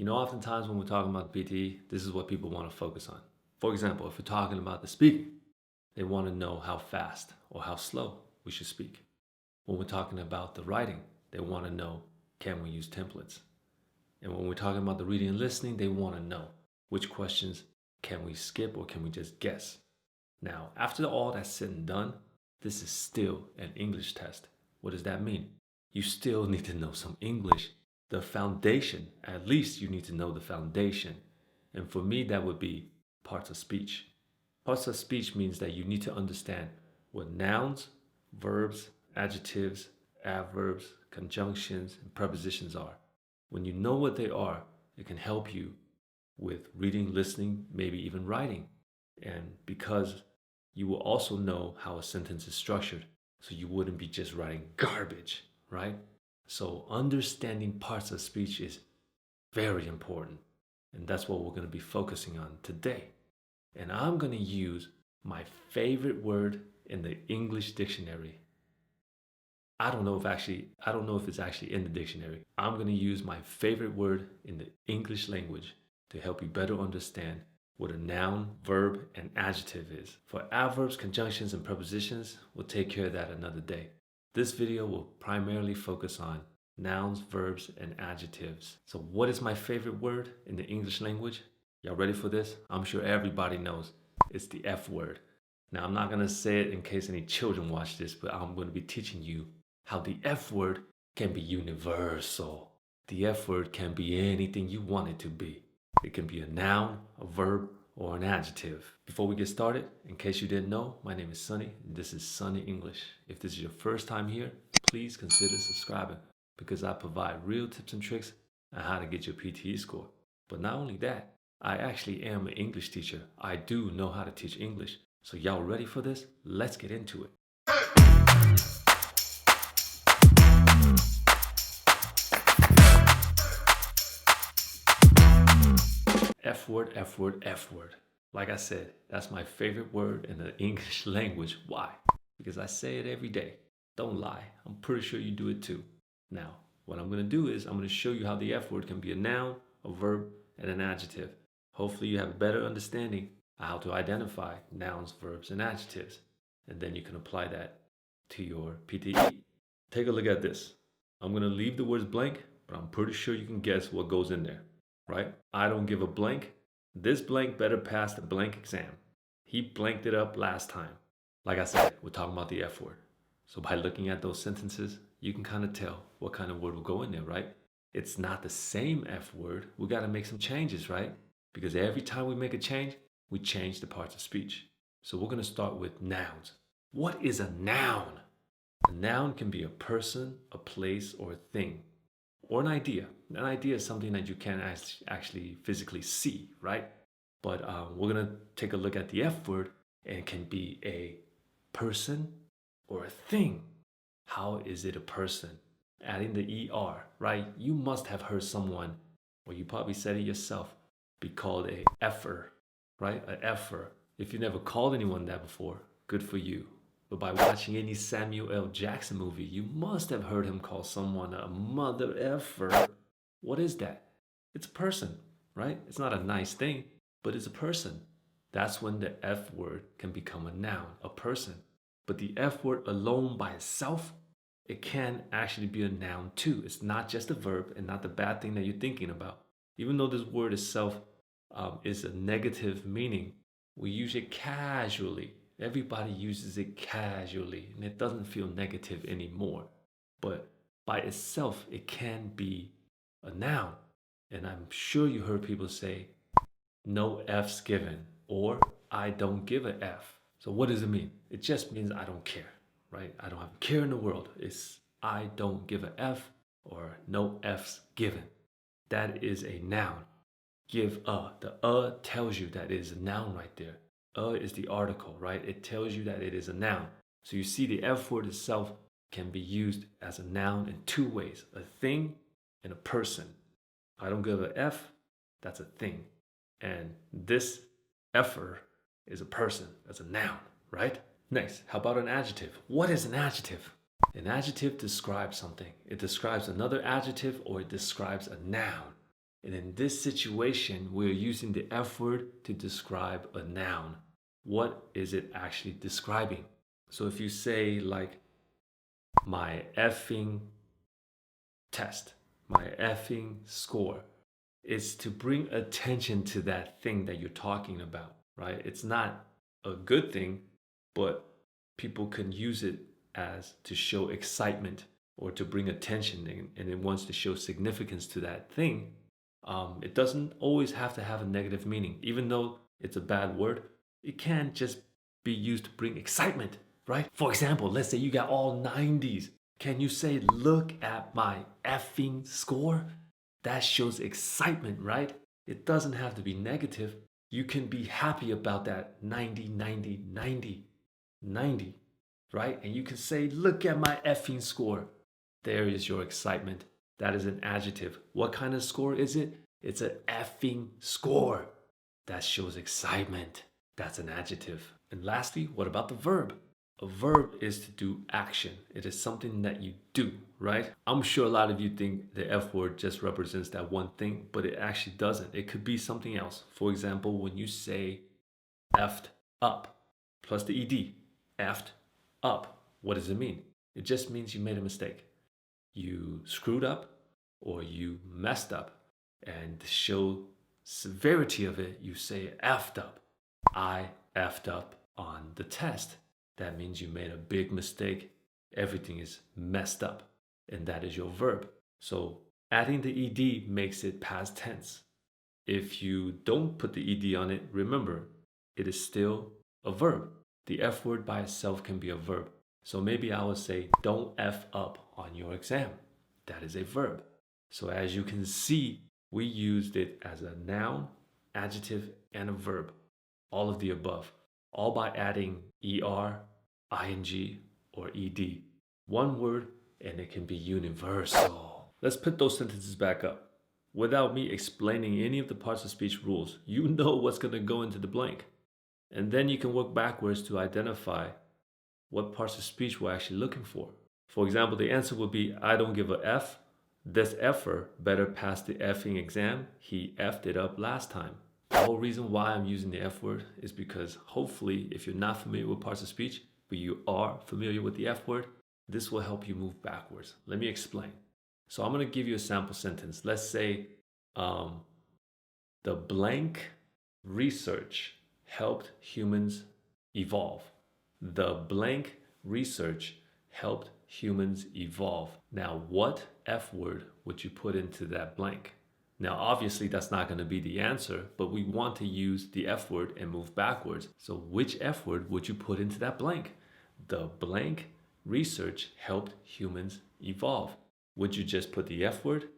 Oftentimes when we're talking about PTE, this is what people want to focus on. For example, if we're talking about the speaking, they want to know how fast or how slow we should speak. When we're talking about the writing, they want to know, can we use templates? And when we're talking about the reading and listening, they want to know which questions can we skip or can we just guess? Now, after all that's said and done, this is still an English test. What does that mean? You still need to know some English. The foundation, at least you need to know the foundation. And for me, that would be parts of speech. Parts of speech means that you need to understand what nouns, verbs, adjectives, adverbs, conjunctions, and prepositions are. When you know what they are, it can help you with reading, listening, maybe even writing. And because you will also know how a sentence is structured, so you wouldn't be just writing garbage, right? So understanding parts of speech is very important. And that's what we're going to be focusing on today. And I'm going to use my favorite word in the English dictionary. I don't know if it's actually in the dictionary. I'm going to use my favorite word in the English language to help you better understand what a noun, verb, and adjective is. For adverbs, conjunctions, and prepositions, we'll take care of that another day. This video will primarily focus on nouns, verbs, and adjectives. So what is my favorite word in the English language? Y'all ready for this? I'm sure everybody knows it's the F word. Now, I'm not going to say it in case any children watch this, but I'm going to be teaching you how the F word can be universal. The F word can be anything you want it to be. It can be a noun, a verb, or an adjective. Before we get started, in case you didn't know, my name is Sunny, and this is Sunny English. If this is your first time here, please consider subscribing because I provide real tips and tricks on how to get your PTE score. But not only that, I actually am an English teacher. I do know how to teach English. So y'all ready for this? Let's get into it. F word, F word, F word. Like I said, that's my favorite word in the English language. Why? Because I say it every day. Don't lie. I'm pretty sure you do it too. Now, what I'm going to do is I'm going to show you how the F word can be a noun, a verb, and an adjective. Hopefully you have a better understanding of how to identify nouns, verbs, and adjectives. And then you can apply that to your PTE. Take a look at this. I'm going to leave the words blank, but I'm pretty sure you can guess what goes in there. Right? I don't give a blank. This blank better pass the blank exam. He blanked it up last time. Like I said, we're talking about the F word. So by looking at those sentences, you can kind of tell what kind of word will go in there, right? It's not the same F word. We got to make some changes, right? Because every time we make a change, we change the parts of speech. So we're going to start with nouns. What is a noun? A noun can be a person, a place, or a thing. Or an idea. An idea is something that you can't actually physically see, right? But we're going to take a look at the F word, and it can be a person or a thing. How is it a person? Adding the ER, right? You must have heard someone, or you probably said it yourself, be called a effer, right? A effer. If you never called anyone that before, good for you. But by watching any Samuel L. Jackson movie, you must have heard him call someone a mother effer. What is that? It's a person, right? It's not a nice thing, but it's a person. That's when the F word can become a noun, a person. But the F word alone by itself, it can actually be a noun too. It's not just a verb and not the bad thing that you're thinking about. Even though this word itself is a negative meaning, we use it casually. Everybody uses it casually, and it doesn't feel negative anymore. But by itself, it can be a noun. And I'm sure you heard people say, no F's given, or I don't give a F. So what does it mean? It just means I don't care, right? I don't have a care in the world. It's I don't give a F, or no F's given. That is a noun. Give a. The tells you that it is a noun right there. Is the article, right? It tells you that it is a noun. So you see the F word itself can be used as a noun in two ways, a thing and a person. I don't give a F, that's a thing. And this effer is a person, that's a noun, right? Next, how about an adjective? What is an adjective? An adjective describes something. It describes another adjective or it describes a noun. And in this situation, we're using the F word to describe a noun. What is it actually describing? So if you say, like, my effing test, my effing score, it's to bring attention to that thing that you're talking about, right? It's not a good thing, but people can use it as to show excitement or to bring attention, and it wants to show significance to that thing. It doesn't always have to have a negative meaning. Even though it's a bad word, it can just be used to bring excitement, right? For example, let's say you got all 90s. Can you say, look at my effing score? That shows excitement, right? It doesn't have to be negative. You can be happy about that 90, 90, 90, 90, right? And you can say, look at my effing score. There is your excitement. That is an adjective. What kind of score is it? It's an effing score. That shows excitement. That's an adjective. And lastly, what about the verb? A verb is to do action. It is something that you do, right? I'm sure a lot of you think the F word just represents that one thing, but it actually doesn't. It could be something else. For example, when you say effed up plus the ed, effed up, what does it mean? It just means you made a mistake. You screwed up or you messed up. And to show severity of it, you say effed up. I effed up on the test. That means you made a big mistake. Everything is messed up. And that is your verb. So adding the ed makes it past tense. If you don't put the ed on it, remember, it is still a verb. The F word by itself can be a verb. So maybe I would say, don't F up on your exam. That is a verb. So as you can see, we used it as a noun, adjective, and a verb. All of the above. All by adding er, ing, or ed. One word, and it can be universal. Let's put those sentences back up. Without me explaining any of the parts of speech rules, you know what's going to go into the blank. And then you can work backwards to identify what parts of speech we're actually looking for. For example, the answer would be, I don't give a F. This effer better pass the effing exam. He effed it up last time. The whole reason why I'm using the F word is because hopefully, if you're not familiar with parts of speech, but you are familiar with the F word, this will help you move backwards. Let me explain. So I'm going to give you a sample sentence. Let's say the blank research helped humans evolve. The blank research helped humans evolve. Now, what F word would you put into that blank? Now, obviously, that's not going to be the answer, but we want to use the F word and move backwards. So which F word would you put into that blank? The blank research helped humans evolve. Would you just put the F word,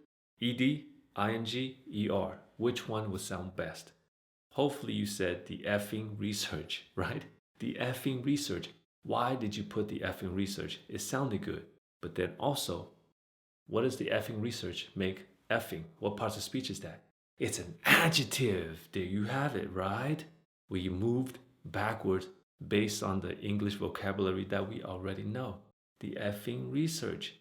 ed, ing, er? Which one would sound best? Hopefully you said the effing research, right? The effing research. Why did you put the effing research? It sounded good. But then also, what does the effing research make effing? What parts of speech is that? It's an adjective. There you have it, right? We moved backwards based on the English vocabulary that we already know. The effing research.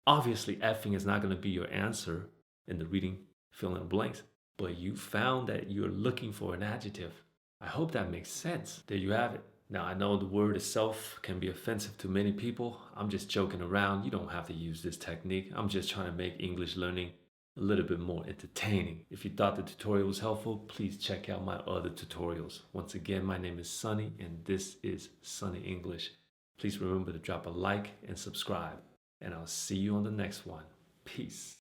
Obviously, effing is not going to be your answer in the reading fill in the blanks, but you found that you're looking for an adjective. I hope that makes sense. There you have it. Now, I know the word itself can be offensive to many people. I'm just joking around. You don't have to use this technique. I'm just trying to make English learning a little bit more entertaining. If you thought the tutorial was helpful, please check out my other tutorials. Once again, my name is Sunny, and this is Sunny English. Please remember to drop a like and subscribe, and I'll see you on the next one. Peace.